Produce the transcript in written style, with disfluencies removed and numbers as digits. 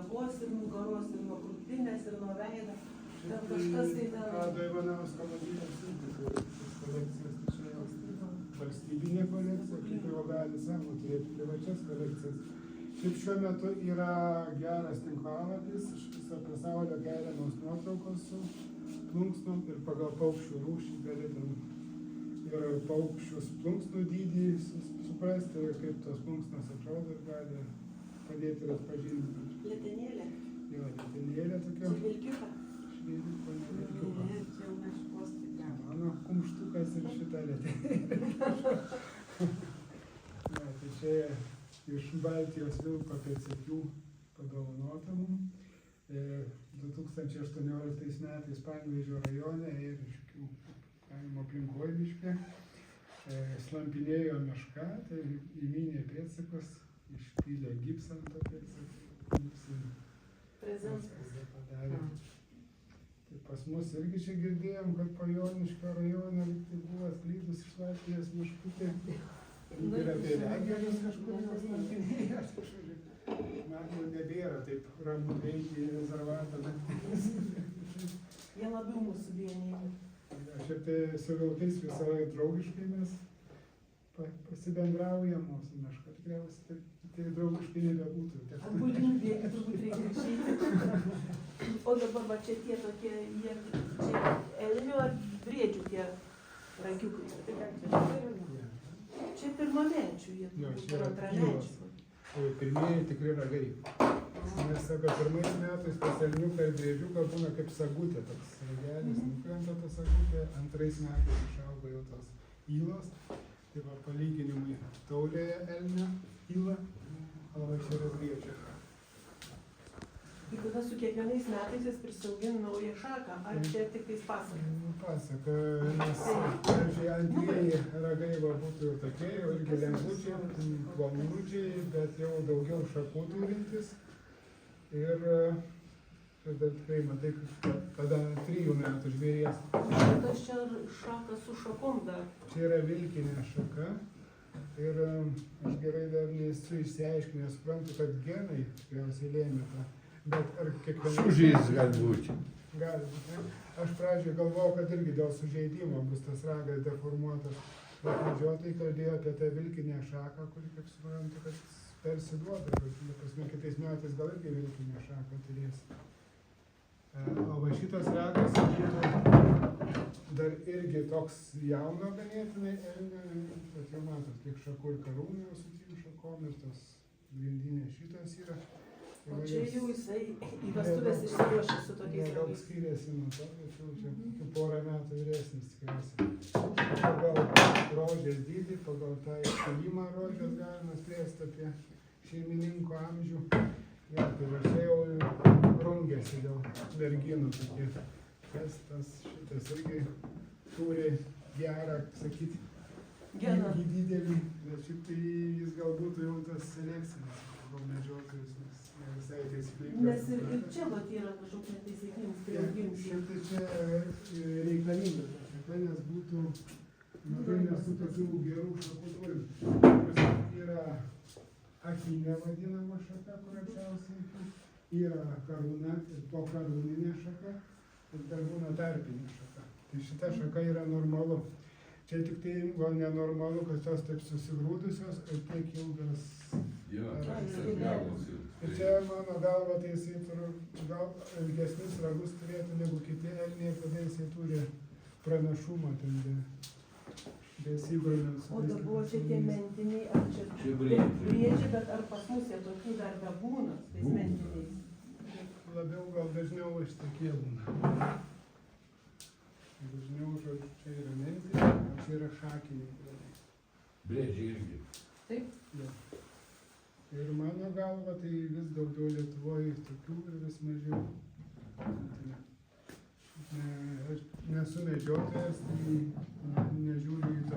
galvos, ir nugaros, ir nuo krūtinės, ir nuo veido. Ten kažkas tai ten. Tado Ivanausko vadybos kolekcijas, tai čia jau valstybinė kolekcija, kaip jau gali savo turėti privačias kolekcijas. Šiaip šiuo metu yra geras tinklalapis, iš viso pasaulio keliamos nuotraukos su plunksnom ir pagal paukščių rūšį gali ten ir paukščius plunksnų dydį suprasti, ir kaip tos plunksnos atrodo ir gali padėti ir atpažinti. Letenėlė? Jo, letenėlė tokia. Čia vilkiuką? Švilko, ne vilkiuką. Ne, čia jau meškos tikrai. Mano kumštukas ir šita letenėlė. Tai čia iš Baltijos vilko pėdsekių padovanota mum. 2018 metais Panevėžio rajone Ėriškių kaimo aplinkoje miške slampinėjo meška, tai įmynė pėdsakus, išpylė gipsą ant to pėdsakų, prezentas padarė. Tai pas mus irgi čia girdėjom, kad po Joniškio rajono tai buvo atklydus iš Latvijos miškutė. Ir apie Vengerius kažkur slampinėjo. Man jau nebėra taip ramu veikti į rezervatą naktimis. Jie labiau mūsų vienyti. Aš ir tai su vilkais visą laiką draugiškai mes pasibendraujam, o su meška tikriausiai tai draugiškai nebebūtų. Atbūdinių bėgių turbūt reikia išeiti. O dabar va čia tie tokie, jie čia elnių ar briedžių tie rankiukai. Čia pirmamečių, jie turbūt antramečių. Pirmieji tikri ragai. Nes sako, pirmais metais pas elniuką ir briedžiuką būna kaip sagutė, toks ragelis, nukrenta ta sagutė, antrais metais išauga jau tos ylos. Tai va palyginimui taurėje elnio yla, o čia yra briedžio. Ir tada su kiekvienais metais jis prisiaugina naują šaką, ar čia tik tais pasaka? Pasaka, nes, pavyzdžiui, antrieji ragai va būtų tokie, jau irgi lengvučiai, plonrūdžiai, bet jau daugiau šakų turintis. Ir tada tikrai matai, tada 3 metų žvėries. Tas čia šakas su šakom dar? Čia yra vilkinė šaka. Ir aš gerai dar nesu išsiaiškinęs, suprantu, kad genai tikriausiai lėmė tą. Bet ar kiekvienais... Sužeis gali būti. Gali būti. Aš pradžioje galvojau, kad irgi dėl sužeidimo bus tas ragas deformuotas. Bet medžiotojai kalbėjo apie tą vilkinę šaką, kuri, kaip suprantu, kad persiduoda. Prasme, kitais metais gal irgi vilkinę šaką turės. O va šitas ragas būtų dar irgi toks jauno ganėtinai elnio. Bet jau matot, kiek šakų ir karūnų su 3 šakom ir tos grindinės šitas yra. O čia jau jisai į vestuvės išsiruošęs su tokiais Nedaug ragais. skiriasi nuo to, tačiau čia porą metų vyresnis tikriausiai. Pagal rožės dydį, pagal tą iškilimą rožės galima spręsti apie šeimininko amžių. Ja, tai va čia jau rungiasi dėl merginų tokie. Šitas irgi turi gerą, sakyti, Geną. didelį, bet šiaip tai jis galbūt jau tas selekcinis, gal medžiotojas, nes ne visai taisyklingas. Nes ir čia vat yra kažkoks netaisyklinis priaugimas. Šiaip tai čia reikalinga ta šaka, nes būtų mažai nesu tokių gerų šakų turim. Yra akinė vadinama šaka, kur arčiausiai, yra karūna ir po karūninė šaka, ir dar būna tarpinė šaka. Tai šita šaka yra normalu. Čia tik tai gal nenormalu, kad jos taip susigrūdusios ir tiek ilgas. Jo, gavos jau. Ir čia mano galva, tai jisai gal ilgesnius ragus turėtų negu kiti elniai, kada jisai turi pranašumą ten besigrūdant. O dabar čia tie mentiniai, ar čia briedžiai, bet ar pas mus jie tokių dar bebūna, tais mentiniais? Labiau gal dažniau iš tokie būna. Dažniau, žodžiu, čia yra mentiniai, o čia yra šakiniai. Briedžiai irgi. Taip? Ja. Ir mano galva, tai vis daugiau Lietuvoje tokių ir vis mažiau. Aš nesu medžiotojas, tai nežiūriu į tą